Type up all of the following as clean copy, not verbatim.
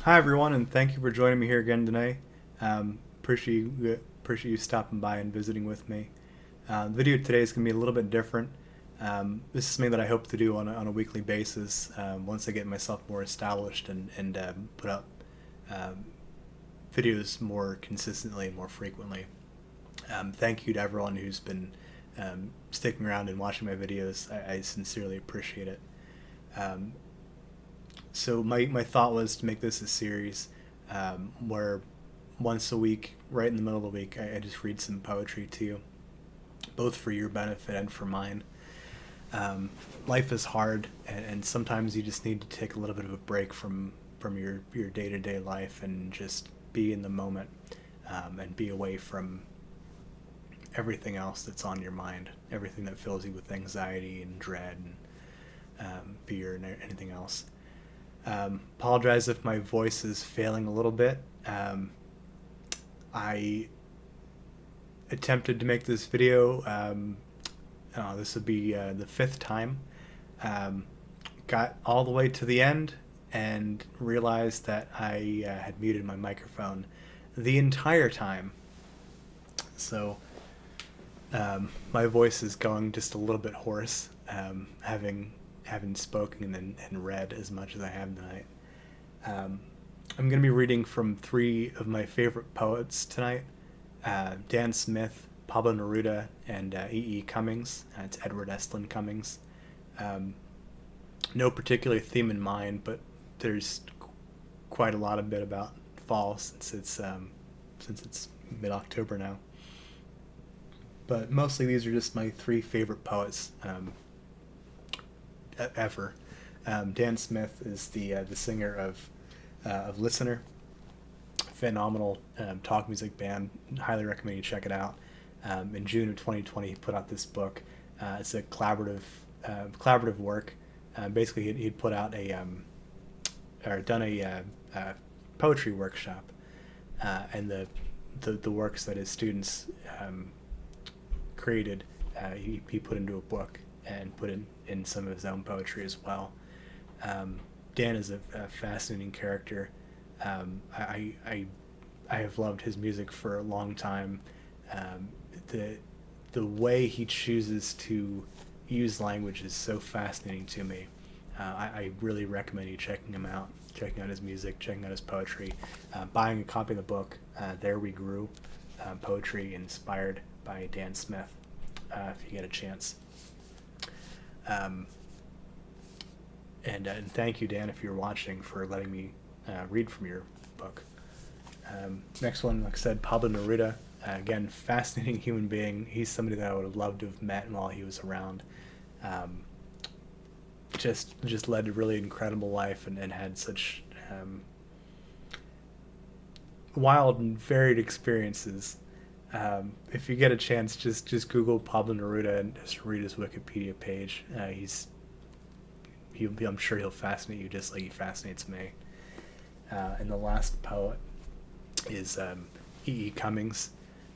Hi everyone, and thank you for joining me here again today. Appreciate you stopping by and visiting with me. The video today is going to be a little bit different. This is something that I hope to do on a weekly basis once I get myself more established and put up um, videos more consistently and more frequently. Thank you to everyone who's been sticking around and watching my videos. I sincerely appreciate it. Um, so my thought was to make this a series where once a week, right in the middle of the week, I just read some poetry to you, both for your benefit and for mine. Um, Life is hard, and sometimes you just need to take a little bit of a break from your day to day life and just be in the moment and be away from everything else that's on your mind, everything that fills you with anxiety and dread and fear and anything else. Apologize if my voice is failing a little bit. I attempted to make this video. This would be the fifth time. Um, Got all the way to the end and realized that I had muted my microphone the entire time. So my voice is going just a little bit hoarse, having spoken and read as much as I have tonight. Um, I'm going to be reading from three of my favorite poets tonight: Dan Smith, Pablo Neruda, and E. E. Cummings. It's Edward Estlin Cummings. Um, no particular theme in mind, but there's quite a lot of bit about fall since it's mid-October now. But mostly these are just my three favorite poets ever. Dan Smith is the singer of Listener, phenomenal talk music band. Highly recommend you check it out. In June of 2020, he put out this book. It's a collaborative work. Basically, he'd put out or done a poetry workshop, and the works that his students created, he put into a book and put in some of his own poetry as well. Dan is a fascinating character. I have loved his music for a long time. Um, the way he chooses to use language is so fascinating to me. I really recommend you checking out his music, checking out his poetry, buying a copy of the book, There We Grew, Poetry Inspired by Dan Smith, if you get a chance. Um, and thank you, Dan, if you're watching, for letting me read from your book. Next one, like I said, Pablo Neruda. Again, fascinating human being. He's somebody that I would have loved to have met while he was around. Um, just led a really incredible life and had such wild and varied experiences. If you get a chance, just Google Pablo Neruda and just read his Wikipedia page. I'm sure he'll fascinate you just like he fascinates me. And the last poet is E. E. Cummings.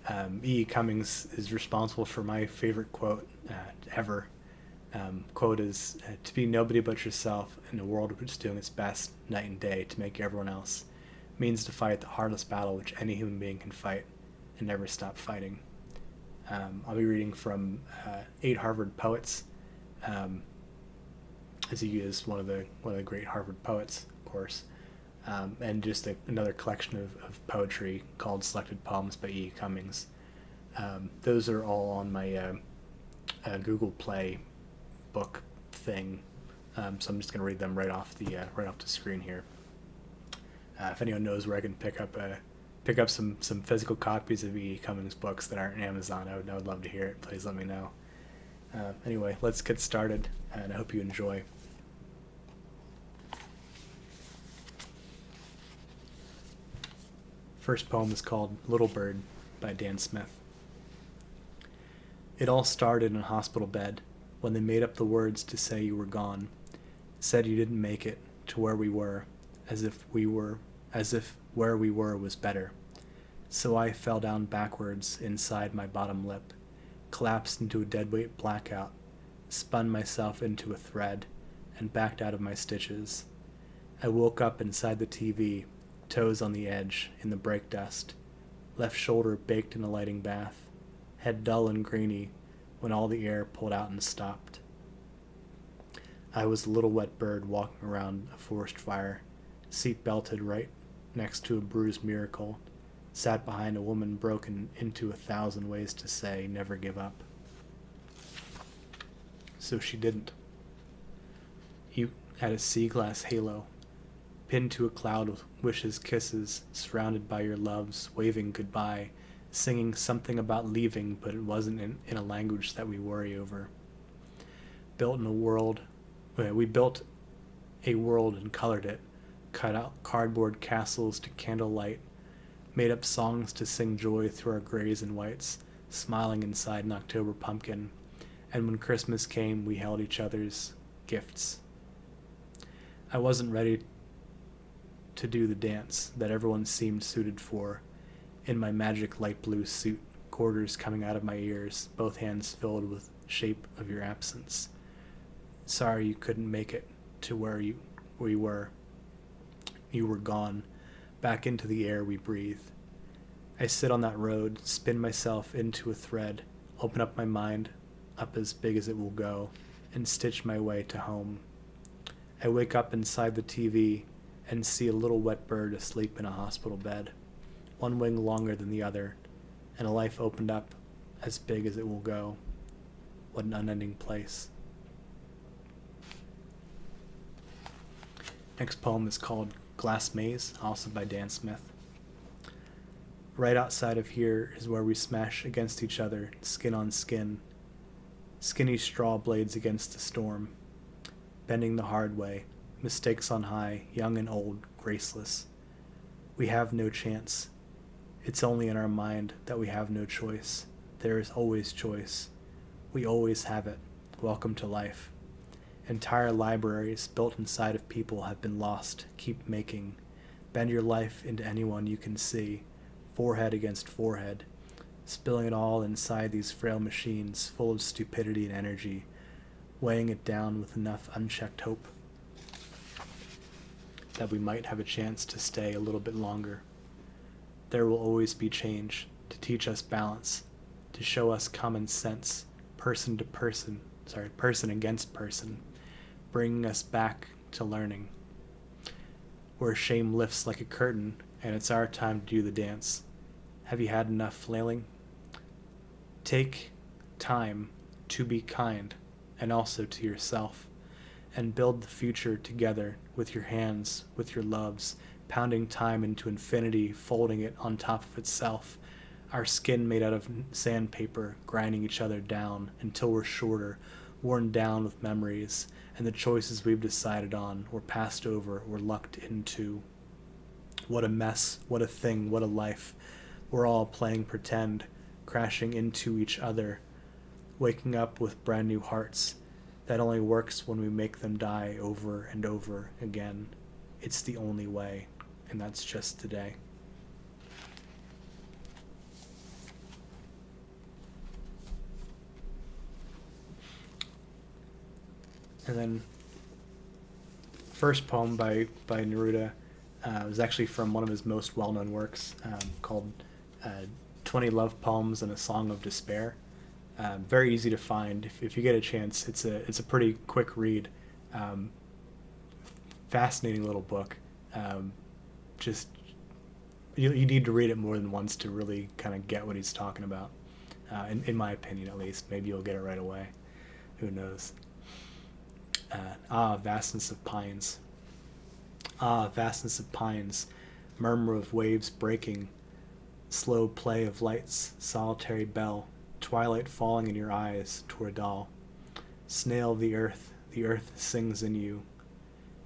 E. E. Cummings is responsible for my favorite quote ever. Quote is, "To be nobody but yourself in a world which is doing its best night and day to make everyone else means to fight the hardest battle which any human being can fight and never stop fighting." I'll be reading from 8 Harvard Poets, as he is one of the great Harvard poets, of course, and just another collection of poetry called Selected Poems by E. E. Cummings. Those are all on my Google Play book thing, so I'm just going to read them right off the screen here. If anyone knows where I can pick up some physical copies of E. E. Cummings books that aren't on Amazon, I would love to hear it. Please let me know. Anyway, let's get started, and I hope you enjoy. First poem is called Little Bird by Dan Smith. It all started in a hospital bed when they made up the words to say you were gone, said you didn't make it to where we were, as if where we were was better. So I fell down backwards inside my bottom lip, collapsed into a deadweight blackout, spun myself into a thread, and backed out of my stitches. I woke up inside the TV, toes on the edge in the brake dust, left shoulder baked in a lighting bath, head dull and grainy when all the air pulled out and stopped. I was a little wet bird walking around a forest fire, seat belted right next to a bruised miracle, sat behind a woman broken into 1,000 ways to say never give up. So she didn't. You had a sea glass halo, pinned to a cloud with wishes, kisses, surrounded by your loves, waving goodbye, singing something about leaving, but it wasn't in a language that we worry over. We built a world and colored it, cut out cardboard castles to candlelight, made up songs to sing joy through our grays and whites, smiling inside an October pumpkin, and when Christmas came, we held each other's gifts. I wasn't ready to do the dance that everyone seemed suited for, in my magic light blue suit, quarters coming out of my ears, both hands filled with shape of your absence. Sorry you couldn't make it to where you were. You were gone, back into the air we breathe. I sit on that road, spin myself into a thread, open up my mind, up as big as it will go, and stitch my way to home. I wake up inside the TV and see a little wet bird asleep in a hospital bed, one wing longer than the other, and a life opened up as big as it will go. What an unending place. Next poem is called Glass Maze, also by Dan Smith. Right outside of here is where we smash against each other, skin on skin, skinny straw blades against the storm, bending the hard way, mistakes on high, young and old, graceless. We have no chance. It's only in our mind that we have no choice. There is always choice. We always have it. Welcome to life. Entire libraries built inside of people have been lost. Keep making. Bend your life into anyone you can see, forehead against forehead, spilling it all inside these frail machines full of stupidity and energy, weighing it down with enough unchecked hope that we might have a chance to stay a little bit longer. There will always be change, to teach us balance, to show us common sense, person against person, bringing us back to learning, where shame lifts like a curtain and it's our time to do the dance. Have you had enough flailing? Take time to be kind, and also to yourself, and build the future together with your hands, with your loves, pounding time into infinity, folding it on top of itself, our skin made out of sandpaper, grinding each other down until we're shorter, worn down with memories, and the choices we've decided on were passed over, were lucked into. What a mess, what a thing, what a life. We're all playing pretend, crashing into each other, waking up with brand new hearts. That only works when we make them die over and over again. It's the only way, and that's just today. And then, first poem by Neruda was actually from one of his most well-known works called 20 Love Poems and a Song of Despair. Very easy to find if you get a chance. It's a pretty quick read. Fascinating little book. Just you need to read it more than once to really kind of get what he's talking about. In my opinion, at least. Maybe you'll get it right away. Who knows? Vastness of pines. Ah, vastness of pines, murmur of waves breaking, slow play of lights, solitary bell, twilight falling in your eyes, Toradal. Snail the earth sings in you.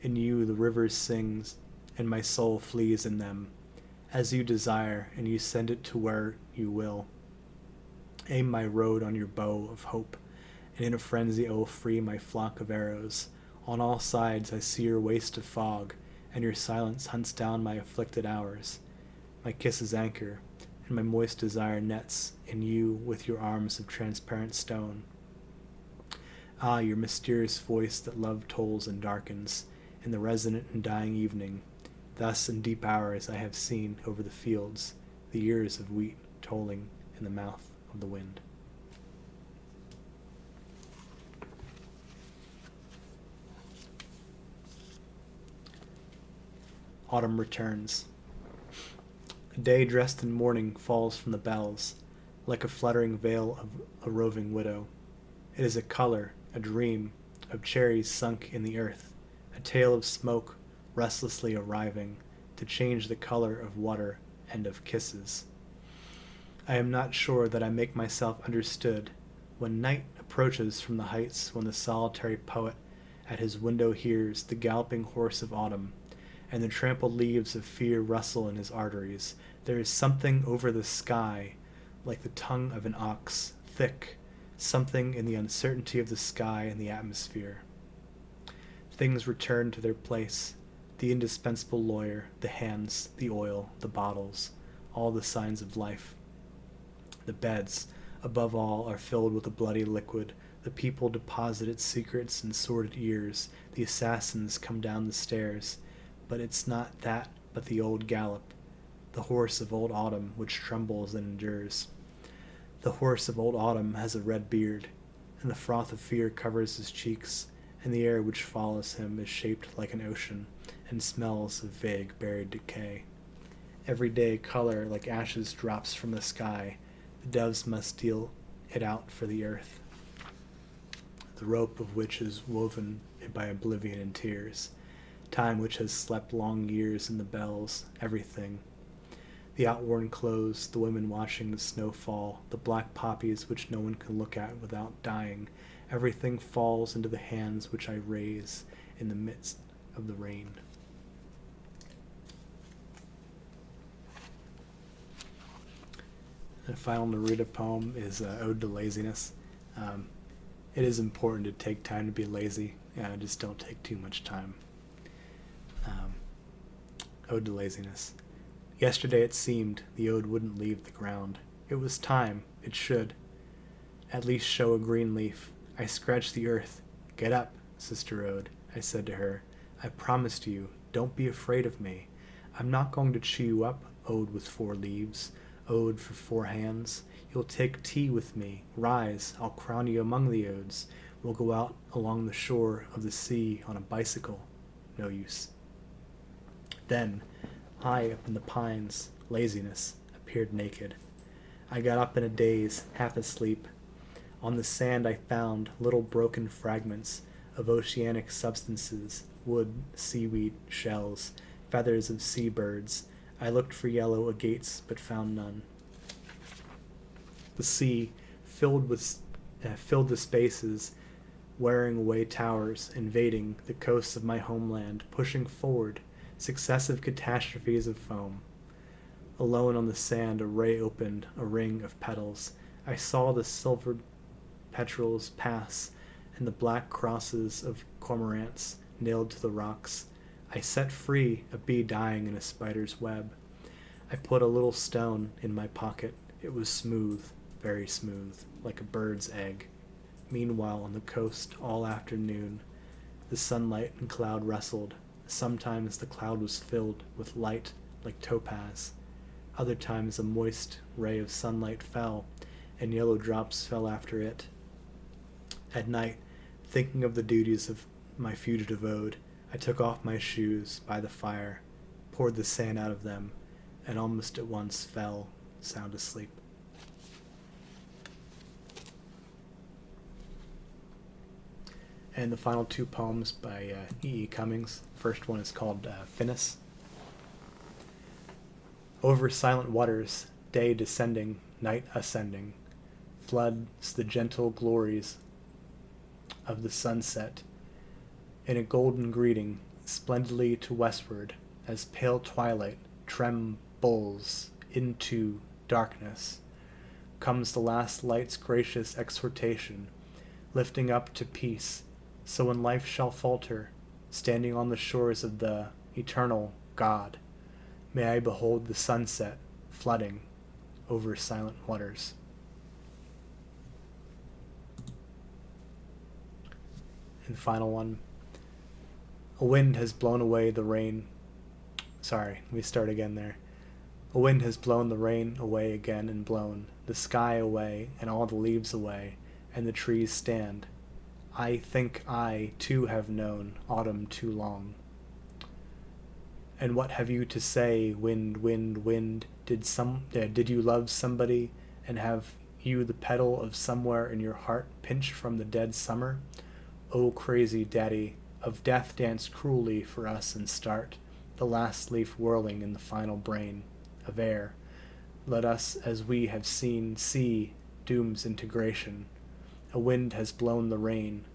In you the river sings, and my soul flees in them, as you desire, and you send it to where you will. Aim my road on your bow of hope, and in a frenzy I will free my flock of arrows. On all sides I see your waste of fog, and your silence hunts down my afflicted hours. My kisses anchor, and my moist desire nets in you with your arms of transparent stone. Ah, your mysterious voice that love tolls and darkens in the resonant and dying evening, Thus in deep hours I have seen over the fields the ears of wheat tolling in the mouth of the wind. Autumn returns. A day dressed in mourning falls from the bells, like a fluttering veil of a roving widow. It is a color, a dream, of cherries sunk in the earth, a tale of smoke restlessly arriving to change the color of water and of kisses. I am not sure that I make myself understood when night approaches from the heights, when the solitary poet at his window hears the galloping horse of autumn, and the trampled leaves of fear rustle in his arteries. There is something over the sky, like the tongue of an ox, thick, something in the uncertainty of the sky and the atmosphere. Things return to their place, the indispensable lawyer, the hands, the oil, the bottles, all the signs of life. The beds, above all, are filled with a bloody liquid. The people deposit its secrets in sordid ears. The assassins come down the stairs. But it's not that, but the old gallop, the horse of old autumn which trembles and endures. The horse of old autumn has a red beard, and the froth of fear covers his cheeks, and the air which follows him is shaped like an ocean, and smells of vague buried decay. Every day color like ashes drops from the sky. The doves must deal it out for the earth, the rope of which is woven by oblivion and tears, time which has slept long years in the bells, everything. The outworn clothes, the women watching the snow fall, the black poppies which no one can look at without dying, everything falls into the hands which I raise in the midst of the rain. The final Neruda poem is Ode to Laziness. It is important to take time to be lazy. Just don't take too much time. Ode to Laziness. Yesterday it seemed the ode wouldn't leave the ground. It was time. It should. At least show a green leaf. I scratched the earth. Get up, Sister Ode, I said to her. I promised you, don't be afraid of me. I'm not going to chew you up, ode with 4 leaves. Ode for 4 hands. You'll take tea with me. Rise, I'll crown you among the odes. We'll go out along the shore of the sea on a bicycle. No use. Then, high up in the pines, Laziness appeared naked. I got up in a daze, half asleep. On the sand I found little broken fragments of oceanic substances, wood, seaweed, shells, feathers of seabirds. I looked for yellow agates, but found none. The sea filled the spaces, wearing away towers, invading the coasts of my homeland, pushing forward successive catastrophes of foam. Alone on the sand, a ray opened a ring of petals. I saw the silvered petrels pass, and the black crosses of cormorants nailed to the rocks. I set free a bee dying in a spider's web. I put a little stone in my pocket. It was smooth, very smooth, like a bird's egg. Meanwhile, on the coast, all afternoon, the sunlight and cloud wrestled. Sometimes the cloud was filled with light like topaz. Other times a moist ray of sunlight fell, and yellow drops fell after it. At night, thinking of the duties of my fugitive ode, I took off my shoes by the fire, poured the sand out of them, and almost at once fell sound asleep. And the final 2 poems by E.E. Cummings. The first one is called Finis. Over silent waters, day descending, night ascending, floods the gentle glories of the sunset in a golden greeting splendidly to westward as pale twilight trembles into darkness comes the last light's gracious exhortation, lifting up to peace. So when life shall falter, standing on the shores of the eternal God, may I behold the sunset flooding over silent waters. And the final one. A wind has blown away the rain. Sorry, let me start again there. A wind has blown the rain away again and blown the sky away and all the leaves away, and the trees stand. I think I, too, have known autumn too long. And what have you to say, wind, wind, wind? Did you love somebody, and have you the petal of somewhere in your heart pinched from the dead summer? O crazy daddy, of death dance cruelly for us and start the last leaf whirling in the final brain of air. Let us, as we have seen, see doom's integration. A wind has blown the rain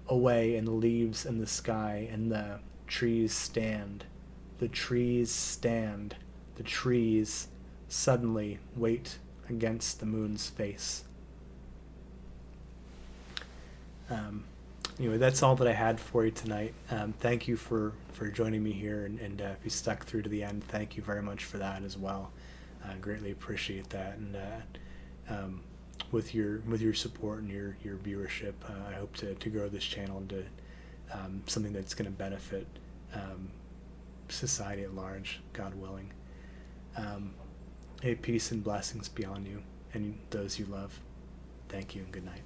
away, and the leaves and the sky and the trees stand. The trees stand. The trees suddenly wait against the moon's face. Anyway, that's all that I had for you tonight. Thank you for joining me here, and if you stuck through to the end, thank you very much for that as well. I greatly appreciate that, and with your support and your viewership, I hope to grow this channel into something that's going to benefit society at large, God willing. Hey, peace and blessings be on you and those you love. Thank you and good night.